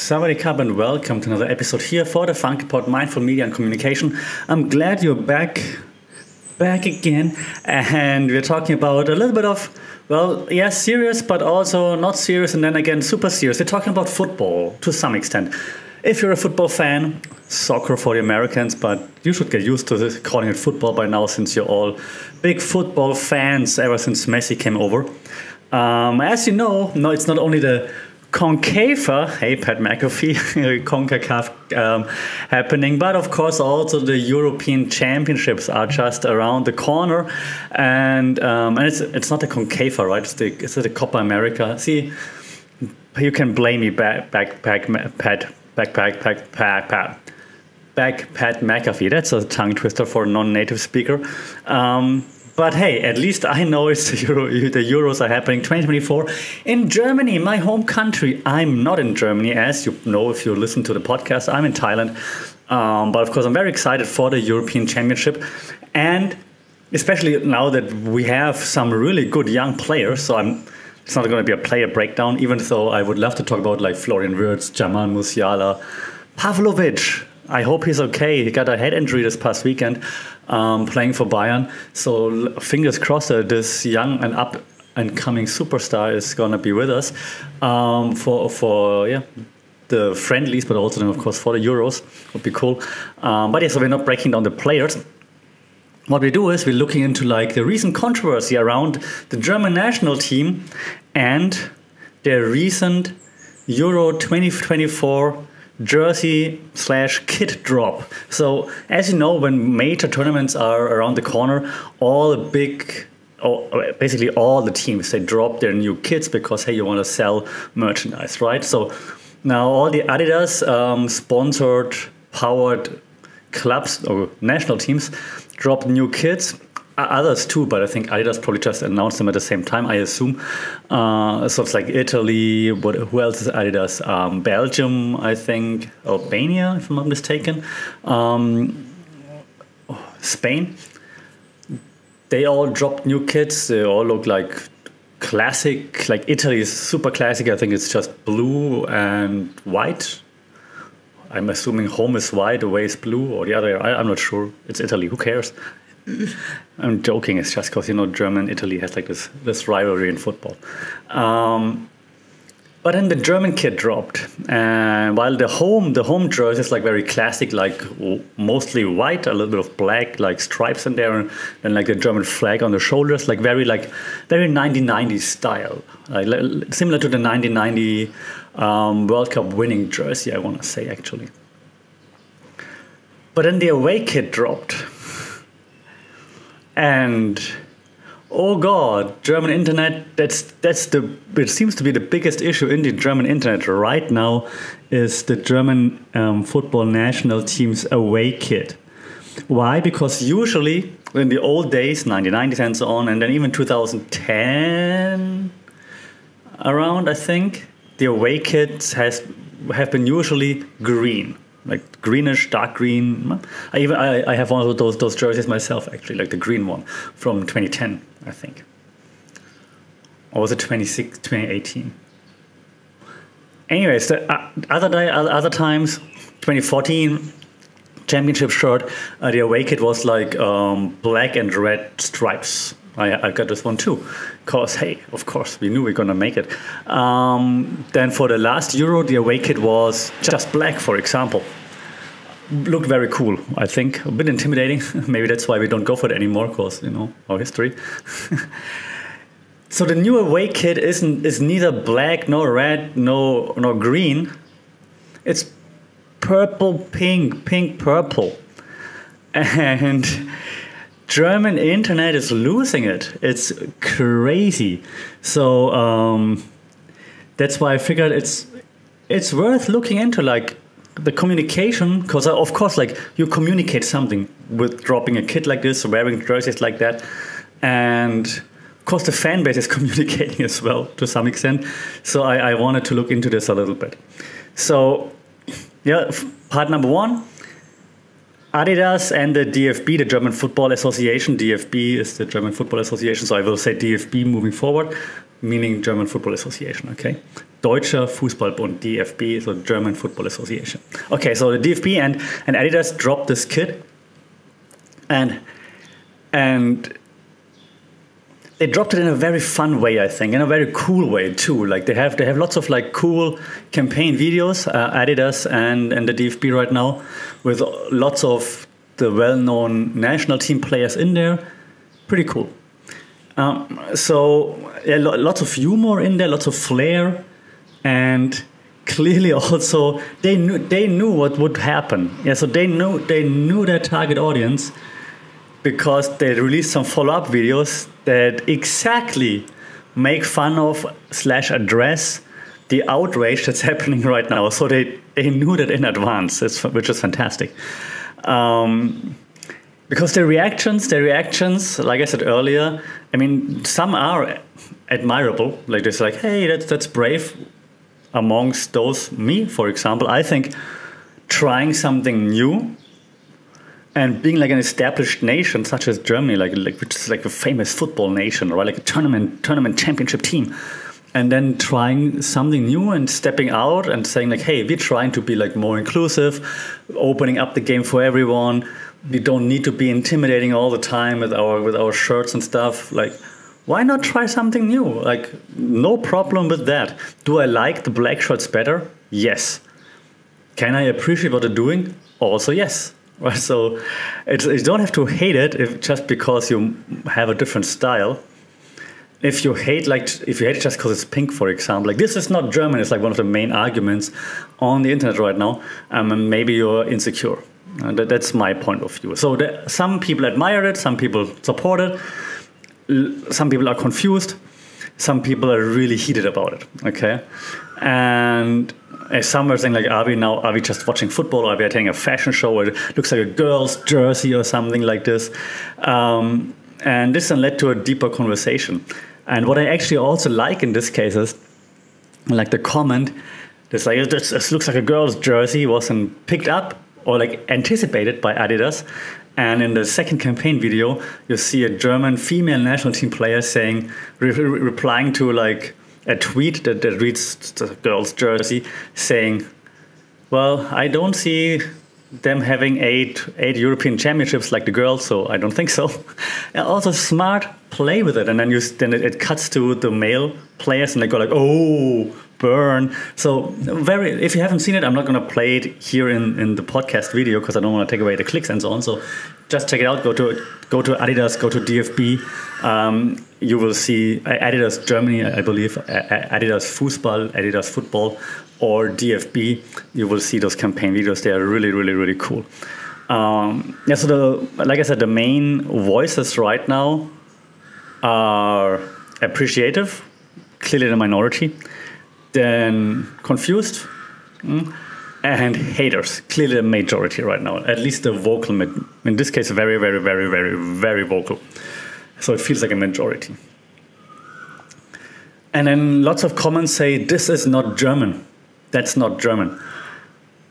Sawadee Krap and welcome to another episode here for the Funky Pod Mindful Media and Communication. I'm glad you're back again, and we're talking about a little bit of, well, yes, serious, but also not serious, and then again, super serious. We're talking about football to some extent. If you're a football fan, soccer for the Americans, but you should get used to this, calling it football by now since you're all big football fans ever since Messi came over. As you know, no, it's not only the CONCACAF, hey Pat McAfee, CONCACAF happening, but of course also the European Championships are just around the corner, and it's not the CONCACAF, right? It's the Copa America. See, you can blame me back Pat McAfee. That's a tongue twister for a non-native speaker. But hey, at least I know it's the Euros are happening 2024 in Germany, my home country. I'm not in Germany, as you know if you listen to the podcast. I'm in Thailand. But of course, I'm very excited for the European Championship. And especially now that we have some really good young players. So it's not going to be a player breakdown, even though I would love to talk about like Florian Wirtz, Jamal Musiala, Pavlovic. I hope he's okay. He got a head injury this past weekend playing for Bayern. So fingers crossed that this young and up-and-coming superstar is going to be with us for the friendlies, but also, of course, for the Euros. Would be cool. But yeah, so we're not breaking down the players. What we do is we're looking into like the recent controversy around the German national team and their recent Euro 2024 jersey/kit drop. So as you know, when major tournaments are around the corner, basically all the teams, they drop their new kits because, hey, you want to sell merchandise, right? So now all the Adidas sponsored, powered clubs or national teams drop new kits. Others too, but I think Adidas probably just announced them at the same time, I assume. So it's like Italy, who else is Adidas? Belgium, I think, Albania, if I'm not mistaken. Spain. They all dropped new kits. They all look like classic. Like Italy is super classic. I think it's just blue and white. I'm assuming home is white, away is blue, or the other. I'm not sure. It's Italy. Who cares? I'm joking. It's just because, Germany and Italy has like this rivalry in football. But then the German kit dropped, and while the home jersey is like very classic, like mostly white, a little bit of black, like stripes in there, and then like the German flag on the shoulders, like very 1990s style, like similar to the 1990 World Cup winning jersey, I want to say actually. But then the away kit dropped. And oh god, German internet, it seems to be the biggest issue in the German internet right now is the German football national team's away kit. Why? Because usually in the old days, 1990s and so on, and then even 2010 around, I think, the away kits have been usually green. Like greenish, dark green. I have one of those jerseys myself, actually, like the green one from 2010, I think. Or was it 2018? Anyways, the other times, 2014 championship shirt, the away kit was like black and red stripes. I got this one too, because, hey, of course, we knew we were going to make it. Then for the last Euro, the away kit was just black, for example. Looked very cool, I think. A bit intimidating. Maybe that's why we don't go for it anymore, because, our history. So the new away kit is neither black, nor red, nor green. It's purple, pink, purple. And German internet is losing it. It's crazy. So that's why I figured it's worth looking into, like the communication, because of course, like you communicate something with dropping a kit like this, wearing jerseys like that, and of course the fan base is communicating as well to some extent. So I wanted to look into this a little bit. So yeah, part number one. Adidas and the DFB, the German Football Association. DFB is the German Football Association, so I will say DFB moving forward, meaning German Football Association, okay? Deutscher Fußballbund, DFB, so German Football Association. Okay, so the DFB and Adidas dropped this kit, and they dropped it in a very fun way, I think, in a very cool way too. Like they have lots of like cool campaign videos, Adidas and the DFB right now, with lots of the well-known national team players in there. Pretty cool. So yeah, lots of humor in there, lots of flair, and clearly also they knew what would happen. Yeah, so they knew their target audience, because they released some follow-up videos that exactly make fun of / address the outrage that's happening right now. So they knew that in advance, which is fantastic. Because their reactions, like I said earlier, I mean, some are admirable. Like they're like, hey, that's brave. Amongst those, me, for example, I think trying something new and being like an established nation such as Germany, like which is like a famous football nation, right? Like a tournament championship team, and then trying something new and stepping out and saying like, hey, we're trying to be like more inclusive, opening up the game for everyone. We don't need to be intimidating all the time with our shirts and stuff. Like, why not try something new? Like, no problem with that. Do I like the black shirts better? Yes. Can I appreciate what they're doing? Also, yes. Right, so you don't have to hate it just because you have a different style. If you hate it just because it's pink, for example, like this is not German, it's like one of the main arguments on the internet right now. And maybe you're insecure. That's my point of view. So some people admire it, some people support it, some people are confused, some people are really heated about it. Okay, and some are saying like, are we just watching football, or are we attending a fashion show where it looks like a girl's jersey or something like this? And this then led to a deeper conversation. And what I actually also like in this case is, like the comment, that's like, this looks like a girl's jersey, wasn't picked up or like anticipated by Adidas. And in the second campaign video, you see a German female national team player saying, replying to like a tweet that reads the girl's jersey, saying, well, I don't see them having eight European championships like the girls, so I don't think so. And also smart play with it. And then it cuts to the male players and they go like, oh, burn. So if you haven't seen it, I'm not going to play it here in the podcast video because I don't want to take away the clicks and so on. So just check it out. Go to Adidas, go to DFB. You will see Adidas Germany, I believe, Adidas Fußball, Adidas Football, or DFB. You will see those campaign videos. They are really, really, really cool. So like I said, the main voices right now are appreciative, clearly the minority, then confused, and haters, clearly the majority right now, at least the vocal, in this case, very, very, very, very, very vocal. So it feels like a majority. And then lots of comments say, this is not German. That's not German.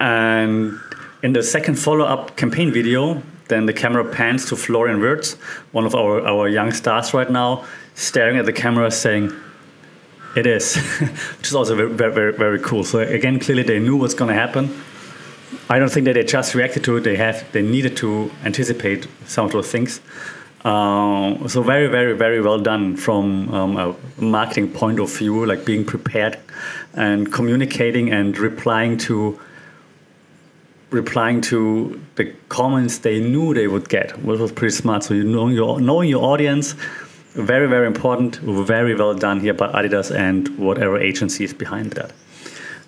And in the second follow-up campaign video, then the camera pans to Florian Wirtz, one of our young stars right now, staring at the camera saying, it is, which is also very, very, very cool. So again, clearly they knew what's going to happen. I don't think that they just reacted to it. They needed to anticipate some of those things. So very, very, very well done from a marketing point of view, like being prepared and communicating and replying to the comments they knew they would get, which was pretty smart. So knowing your audience, very, very important, very well done here by Adidas and whatever agency is behind that.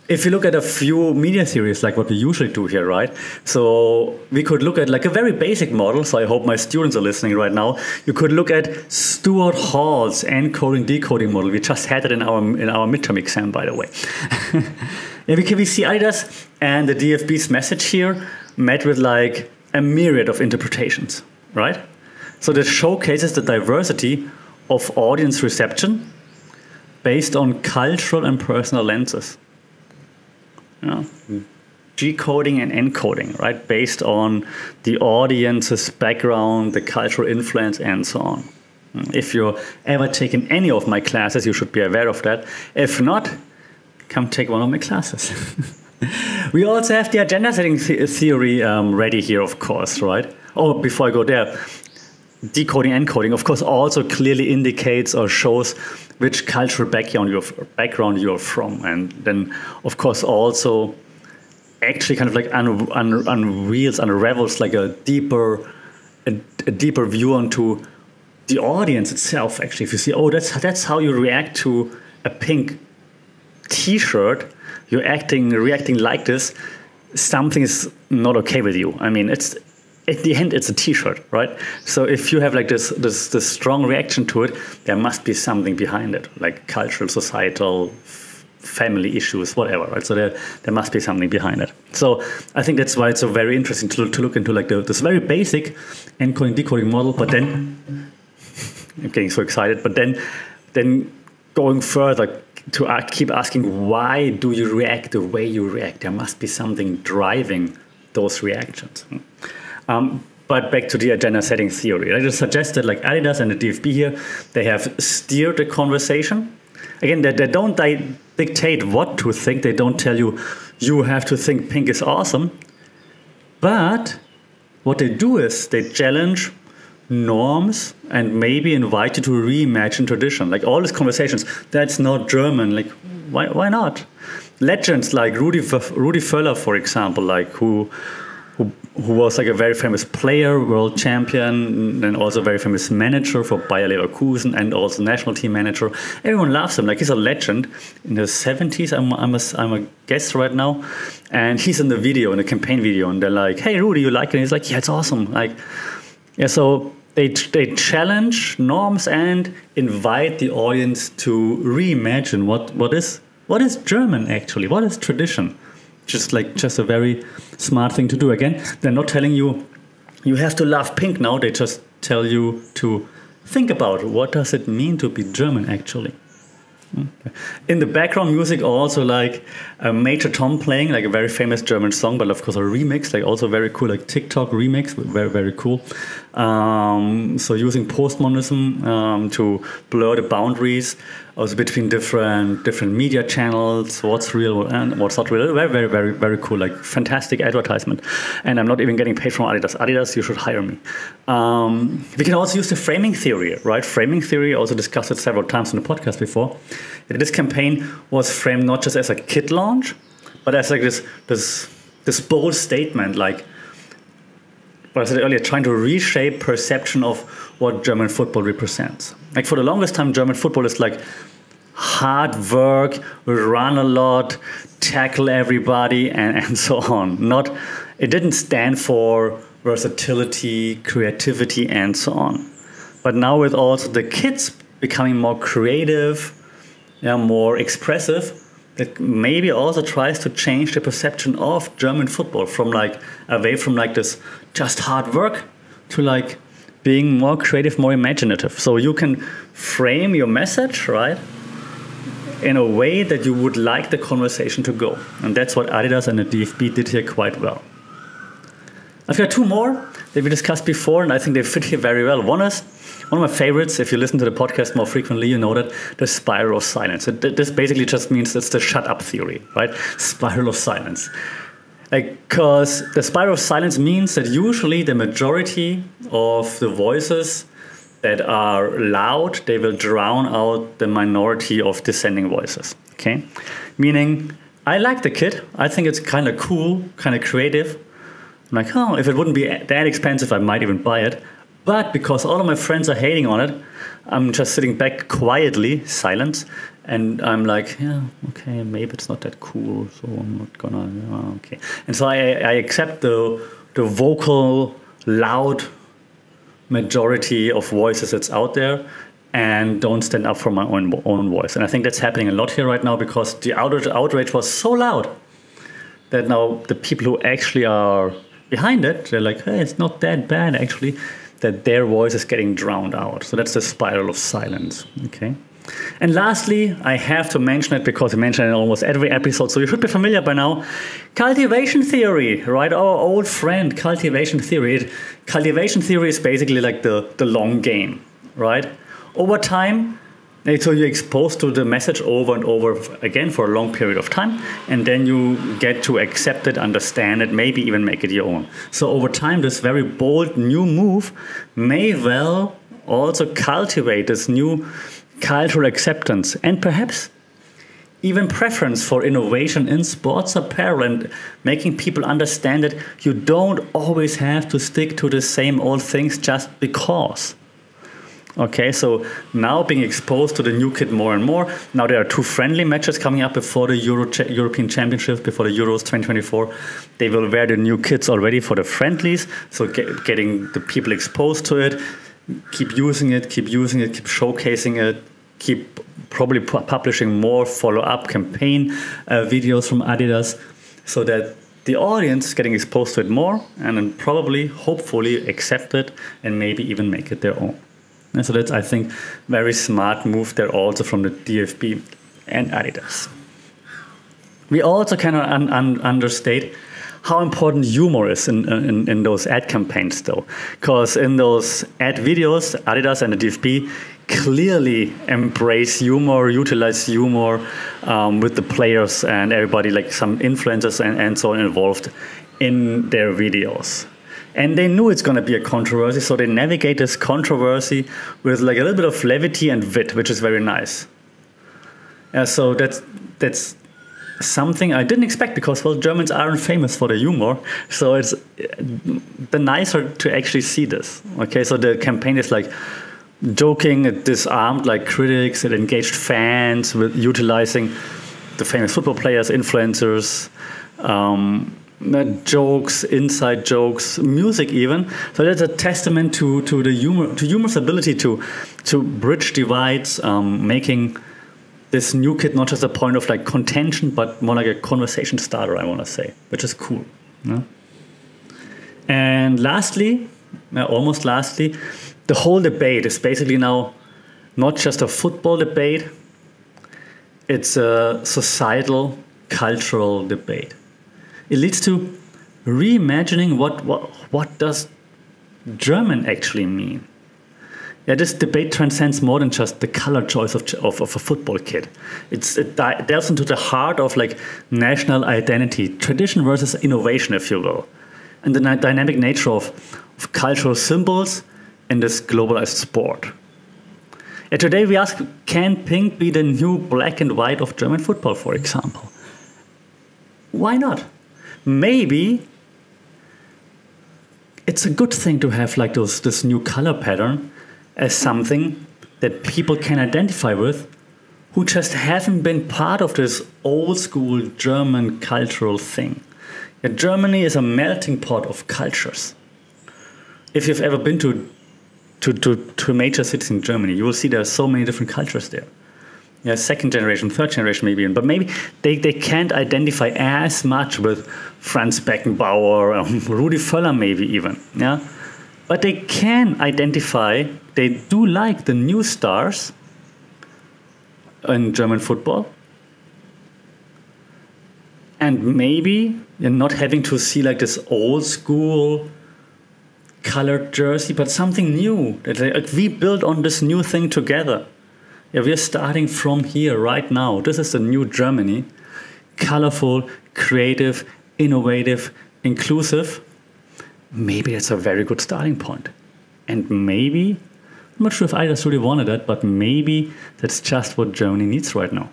If you look at a few media theories, like what we usually do here, right? So we could look at like a very basic model. So I hope my students are listening right now. You could look at Stuart Hall's encoding decoding model. We just had it in our midterm exam, by the way. We see Adidas and the DFB's message here met with like a myriad of interpretations, right? So this showcases the diversity of audience reception based on cultural and personal lenses. Decoding and encoding, right? Based on the audience's background, the cultural influence, and so on. If you've ever taken any of my classes, you should be aware of that. If not, come take one of my classes. We also have the agenda setting theory ready here, of course, right? Oh, before I go there, decoding, encoding, of course, also clearly indicates or shows which cultural background you're from. And then, of course, also actually kind of like unravels like a deeper view onto the audience itself. Actually, if you see, oh, that's how you react to a pink T-shirt, you're reacting like this, something is not okay with you. I mean, it's at the end, it's a T-shirt, right? So if you have like this strong reaction to it, there must be something behind it, like cultural, societal, family issues, whatever, right? So there must be something behind it. So I think that's why it's so very interesting to look into like this very basic encoding decoding model. But then I'm getting so excited. But then going further to keep asking, why do you react the way you react? There must be something driving those reactions. But back to the agenda setting theory. I just suggested like Adidas and the DFB here, they have steered the conversation. Again, they don't dictate what to think. They don't tell you, you have to think pink is awesome. But what they do is they challenge norms and maybe invite you to reimagine tradition. Like all these conversations, that's not German. Like, why not? Legends like Rudi Völler, for example, like who was like a very famous player, world champion, and also a very famous manager for Bayer Leverkusen and also national team manager. Everyone loves him. Like he's a legend in the 70s. I'm a guest right now, and he's in the video, in the campaign video, and they're like, "Hey, Rudi, you like it?" And he's like, "Yeah, it's awesome." Like, yeah. So they challenge norms and invite the audience to reimagine what is German actually. What is tradition? Just a very smart thing to do. Again, they're not telling you have to love pink now. They just tell you to think about what does it mean to be German actually. Okay. In the background music, also like a Major Tom playing like a very famous German song, but of course a remix, like also very cool, like TikTok remix, very very cool. So using postmodernism to blur the boundaries also between different media channels, what's real and what's not real. Very very very very cool, like fantastic advertisement. And I'm not even getting paid from Adidas. Adidas, you should hire me. We can also use the framing theory, right? Framing theory, also discussed it several times in the podcast before. This campaign was framed not just as a kit launch, but as like this bold statement, like what I said earlier, trying to reshape perception of what German football represents. Like for the longest time, German football is like hard work, run a lot, tackle everybody, and so on. It didn't stand for versatility, creativity, and so on. But now with also the kids becoming more creative, more expressive, it maybe also tries to change the perception of German football from like away from like this just hard work to like being more creative, more imaginative. So you can frame your message, right, in a way that you would like the conversation to go. And that's what Adidas and the DFB did here quite well. I've got two more that we discussed before, and I think they fit here very well. One is one of my favorites. If you listen to the podcast more frequently, you know that the spiral of silence. This basically just means it's the shut up theory, right? Spiral of silence. Because the spiral of silence means that usually the majority of the voices that are loud, they will drown out the minority of dissenting voices. Okay, meaning I like the kit. I think it's kind of cool, kind of creative. I'm like, oh, if it wouldn't be that expensive, I might even buy it. But because all of my friends are hating on it, I'm just sitting back quietly, silent, and I'm like, yeah, okay, maybe it's not that cool, so I'm not gonna, okay. And so I accept the vocal, loud majority of voices that's out there and don't stand up for my own voice. And I think that's happening a lot here right now because the outrage was so loud that now the people who actually are behind it, they're like, hey, it's not that bad actually, that their voice is getting drowned out. So that's the spiral of silence, okay? And lastly, I have to mention it because we mention it in almost every episode, so you should be familiar by now. Cultivation theory, right? Our old friend, cultivation theory. Cultivation theory is basically like the long game, right? Over time, And so you're exposed to the message over and over again for a long period of time, and then you get to accept it, understand it, maybe even make it your own. So over time, this very bold new move may well also cultivate this new cultural acceptance and perhaps even preference for innovation in sports apparel, and making people understand that you don't always have to stick to the same old things just because. Okay, so now being exposed to the new kit more and more. Now there are 2 friendly matches coming up before the European Championship, before the Euros 2024. They will wear the new kits already for the friendlies, so getting the people exposed to it, keep using it, keep showcasing it, keep probably publishing more follow-up campaign videos from Adidas, so that the audience is getting exposed to it more, and then probably, hopefully, accept it and maybe even make it their own. And so that's, I think, very smart move there also from the DFB and Adidas. We also cannot understate how important humor is in those ad campaigns, though. Because in those ad videos, Adidas and the DFB clearly embrace humor, utilize humor with the players and everybody, like some influencers and so on involved in their videos. And they knew it's going to be a controversy, so they navigate this controversy with like a little bit of levity and wit, which is very nice. So that's something I didn't expect, because, well, Germans aren't famous for the humor, so it's the nicer to actually see this. Okay, so the campaign is like joking, it disarmed like critics, it engaged fans with utilizing the famous football players, influencers, jokes, inside jokes, music even. So that's a testament to the humor's ability to bridge divides, making this new kit not just a point of like contention, but more like a conversation starter, I want to say, which is cool. Yeah? And lastly, almost lastly, the whole debate is basically now not just a football debate, it's a societal, cultural debate. It leads to reimagining what does German actually mean. Yeah, this debate transcends more than just the color choice of a football kit. It delves into the heart of like national identity, tradition versus innovation, if you will, and the dynamic nature of cultural symbols in this globalized sport. And today we ask, can pink be the new black and white of German football, for example? Why not? Maybe it's a good thing to have like this new color pattern as something that people can identify with, who just haven't been part of this old school German cultural thing. Yeah, Germany is a melting pot of cultures. If you've ever been to major cities in Germany, you will see there are so many different cultures there. Yeah, 2nd generation, 3rd generation maybe, but maybe they can't identify as much with Franz Beckenbauer, Rudi Völler maybe even, yeah? But they can identify, they do like the new stars in German football, and maybe you're not having to see like this old school colored jersey, but something new, that like, we build on this new thing together. Yeah, we're starting from here right now. This is the new Germany. Colorful, creative, innovative, inclusive. Maybe that's a very good starting point. And maybe, I'm not sure if Adidas really wanted that, but maybe that's just what Germany needs right now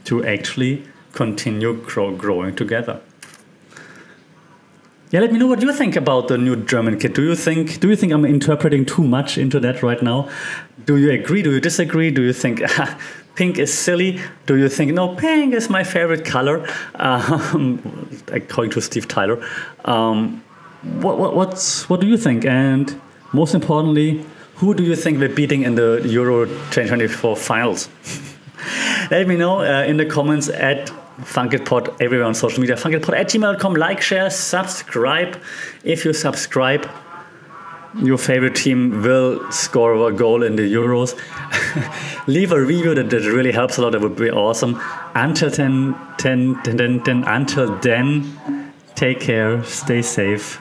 to actually continue growing together. Yeah, let me know what you think about the new German kit. Do you think I'm interpreting too much into that right now? Do you agree? Do you disagree? Do you think pink is silly? Do you think, no, pink is my favorite color? According to Steve Tyler. What do you think? And most importantly, who do you think we're beating in the Euro 2024 finals? Let me know in the comments at FunkItPod everywhere on social media. FunkItPod@gmail.com. Like, share, subscribe. If you subscribe, your favorite team will score a goal in the Euros. Leave a review, that really helps a lot. That would be awesome. Until then, take care, stay safe.